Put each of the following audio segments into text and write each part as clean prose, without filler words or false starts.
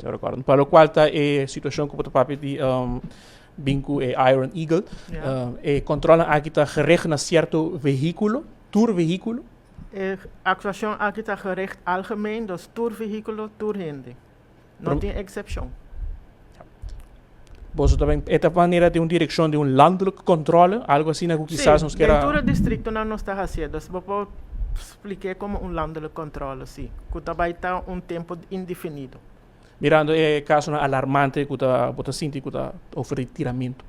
Eu recordo. Para o qual está a situação que o papi de Binku e Iron Eagle e controla aqui está gericht naar certo veículo, tourveículo. A actuação aqui está gericht algemeen, dus tourveículo, tourhinde. Não tem exceção. Você também esta maneira de uma direção de landelijk controle, algo assim que quizás nos queira. Dentro do distrito não está fazendo, dus vou explicar como landelijk controle, sim. Que também está tempo indefinido. Mirando é caso alarmante que está sinti que está oferir tiramento.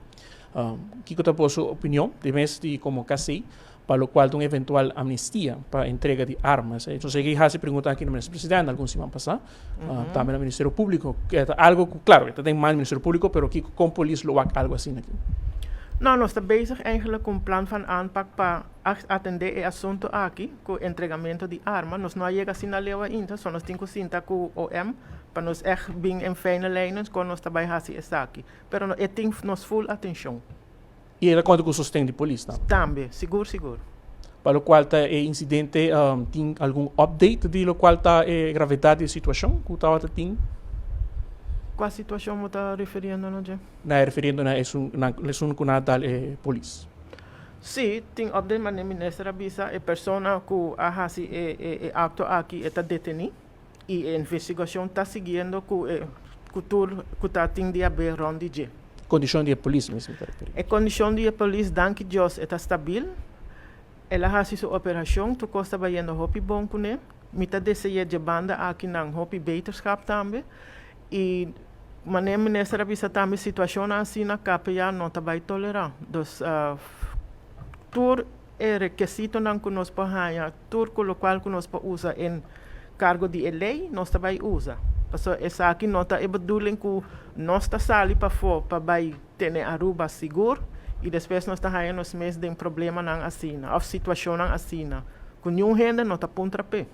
Que está por sua opinião, de vez de como casi, para o qual uma eventual amnistia para entrega de armas. Então, se alguém se pergunta aqui no Ministério Presidente, alguns semana passada, também no Ministério Público, que é algo, claro, que tem mais no Ministério Público, mas que com a polícia lo algo assim aqui. Não, nós estamos bezig eigenlijk com plan van aanpak para atender o assunto aqui, com o entregamento de armas. Nós não chega assim na lewa ainda, só nós temos que sentar com o OM, para nós echt bem em fijne lijnen, quando nós trabalhamos assim essa aqui. Pero nós temos nos full atenção. E ele conta com o sustento de polícia, não? Também, seguro. Para o qual está o incidente, tem algum update de lo qual está a gravidade da situação que estava tendo? Qual situação você está referindo, não é? Não, referindo na lesão que nada polícia. Sim, tem update, mas o ministro avisa a pessoa que a esse acto aqui está detenido e a investigação está seguindo que tudo que está tendo a ver onde é. Condição de polícia mesmo. A condição de polícia, danke Deus, está estável. Ela faz sua operação, tu costa baiando hopi bom com ele. Mita deseja de banda aqui na hopi beterschap também. E maneira ministra avisa também situação assim na KPA não está bem tolerar. Dus tur é requisito não que nós podemos tur com o qual que nós podemos usar em cargo de lei, nós também usa. Porque essa aqui não está bedoeling que nós está sali para fora para vai ter Aruba seguro e depois nós está havendo os meses de problema não assim, ou situação não assim. Com nenhum renda não está ponta pé.